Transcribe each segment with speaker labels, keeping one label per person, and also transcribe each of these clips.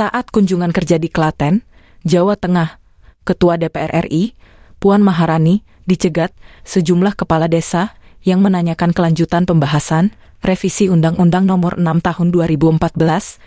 Speaker 1: Saat kunjungan kerja di Klaten, Jawa Tengah, Ketua DPR RI, Puan Maharani, dicegat sejumlah kepala desa yang menanyakan kelanjutan pembahasan revisi Undang-Undang Nomor 6 Tahun 2014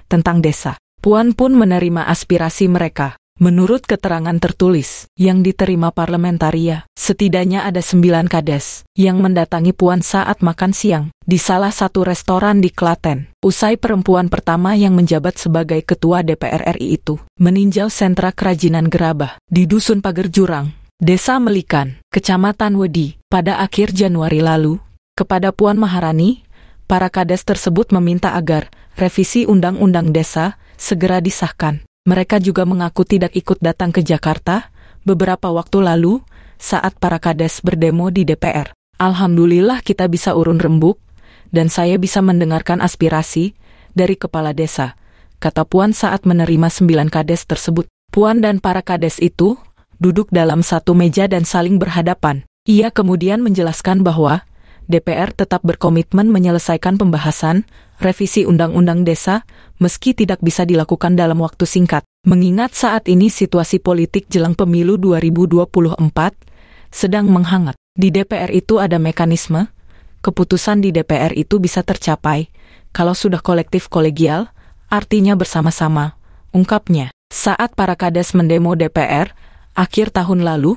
Speaker 1: tentang desa. Puan pun menerima aspirasi mereka. Menurut keterangan tertulis yang diterima parlementaria, setidaknya ada 9 kades yang mendatangi Puan saat makan siang di salah satu restoran di Klaten. Usai perempuan pertama yang menjabat sebagai Ketua DPR RI itu meninjau sentra kerajinan gerabah di Dusun Pager Jurang, Desa Melikan, Kecamatan Wedi, pada akhir Januari lalu. Kepada Puan Maharani, para kades tersebut meminta agar revisi Undang-Undang Desa segera disahkan. Mereka juga mengaku tidak ikut datang ke Jakarta beberapa waktu lalu saat para kades berdemo di DPR. Alhamdulillah kita bisa urun rembuk dan saya bisa mendengarkan aspirasi dari kepala desa, kata Puan saat menerima 9 kades tersebut. Puan dan para kades itu duduk dalam satu meja dan saling berhadapan. Ia kemudian menjelaskan bahwa DPR tetap berkomitmen menyelesaikan pembahasan revisi Undang-Undang Desa meski tidak bisa dilakukan dalam waktu singkat. Mengingat saat ini situasi politik jelang pemilu 2024 sedang menghangat. Di DPR itu ada mekanisme, keputusan di DPR itu bisa tercapai kalau sudah kolektif kolegial, artinya bersama-sama, ungkapnya. Saat para kades mendemo DPR akhir tahun lalu,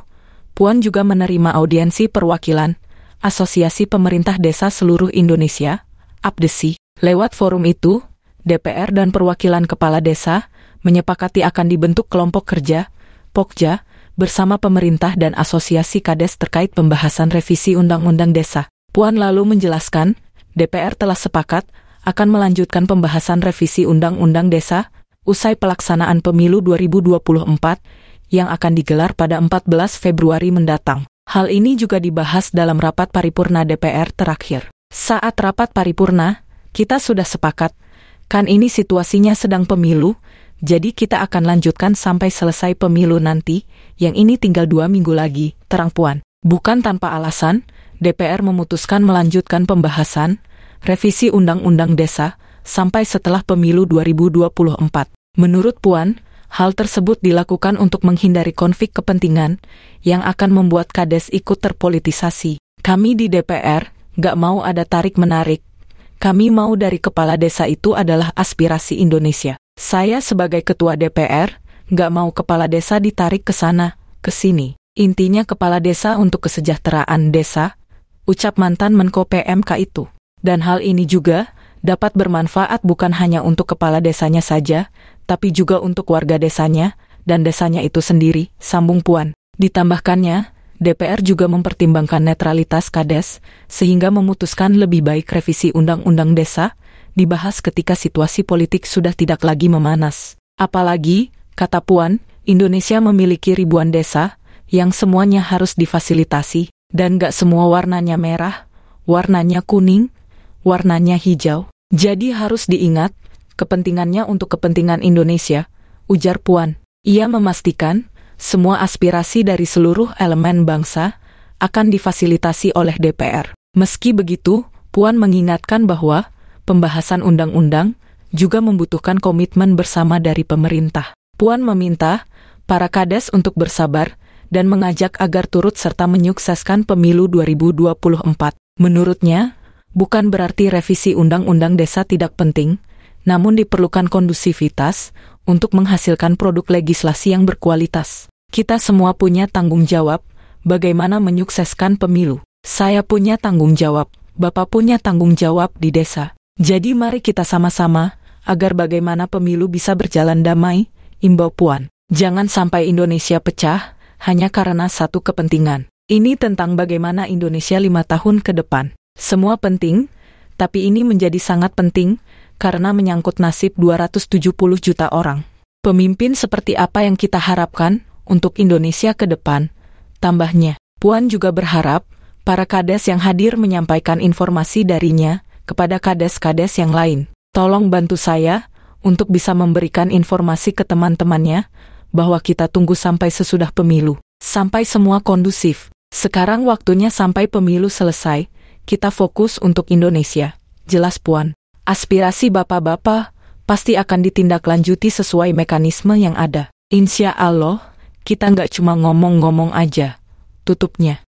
Speaker 1: Puan juga menerima audiensi perwakilan Asosiasi Pemerintah Desa Seluruh Indonesia, APDESI. Lewat forum itu, DPR dan perwakilan kepala desa menyepakati akan dibentuk kelompok kerja, Pokja, bersama pemerintah dan asosiasi kades terkait pembahasan revisi Undang-Undang Desa. Puan lalu menjelaskan, DPR telah sepakat akan melanjutkan pembahasan revisi Undang-Undang Desa usai pelaksanaan pemilu 2024 yang akan digelar pada 14 Februari mendatang. Hal ini juga dibahas dalam rapat paripurna DPR terakhir. Saat rapat paripurna, kita sudah sepakat, kan ini situasinya sedang pemilu, jadi kita akan lanjutkan sampai selesai pemilu nanti, yang ini tinggal 2 minggu lagi, terang Puan. Bukan tanpa alasan, DPR memutuskan melanjutkan pembahasan revisi Undang-Undang Desa sampai setelah pemilu 2024. Menurut Puan, hal tersebut dilakukan untuk menghindari konflik kepentingan yang akan membuat kades ikut terpolitisasi. Kami di DPR gak mau ada tarik-menarik. Kami mau dari kepala desa itu adalah aspirasi Indonesia. Saya sebagai ketua DPR gak mau kepala desa ditarik ke sana, ke sini. Intinya kepala desa untuk kesejahteraan desa, ucap mantan Menko PMK itu. Dan hal ini juga dapat bermanfaat bukan hanya untuk kepala desanya saja, tapi juga untuk warga desanya dan desanya itu sendiri, sambung Puan. Ditambahkannya, DPR juga mempertimbangkan netralitas kades, sehingga memutuskan lebih baik revisi Undang-Undang Desa dibahas ketika situasi politik sudah tidak lagi memanas. Apalagi, kata Puan, Indonesia memiliki ribuan desa yang semuanya harus difasilitasi, dan gak semua warnanya merah, warnanya kuning, warnanya hijau. Jadi harus diingat, kepentingannya untuk kepentingan Indonesia, ujar Puan. Ia memastikan, semua aspirasi dari seluruh elemen bangsa akan difasilitasi oleh DPR. Meski begitu, Puan mengingatkan bahwa pembahasan undang-undang juga membutuhkan komitmen bersama dari pemerintah. Puan meminta para kades untuk bersabar dan mengajak agar turut serta menyukseskan pemilu 2024. Menurutnya, bukan berarti revisi Undang-Undang Desa tidak penting, namun diperlukan kondusivitas untuk menghasilkan produk legislasi yang berkualitas. Kita semua punya tanggung jawab bagaimana menyukseskan pemilu. Saya punya tanggung jawab, Bapak punya tanggung jawab di desa. Jadi mari kita sama-sama agar bagaimana pemilu bisa berjalan damai, imbau Puan. Jangan sampai Indonesia pecah hanya karena satu kepentingan. Ini tentang bagaimana Indonesia 5 tahun ke depan. Semua penting, tapi ini menjadi sangat penting karena menyangkut nasib 270 juta orang. Pemimpin seperti apa yang kita harapkan untuk Indonesia ke depan, tambahnya. Puan juga berharap para kades yang hadir menyampaikan informasi darinya kepada kades-kades yang lain. Tolong bantu saya untuk bisa memberikan informasi ke teman-temannya bahwa kita tunggu sampai sesudah pemilu, sampai semua kondusif. Sekarang waktunya sampai pemilu selesai, kita fokus untuk Indonesia, jelas Puan. Aspirasi bapak-bapak, pasti akan ditindaklanjuti sesuai mekanisme yang ada. Insya Allah, kita nggak cuma ngomong-ngomong aja, tutupnya.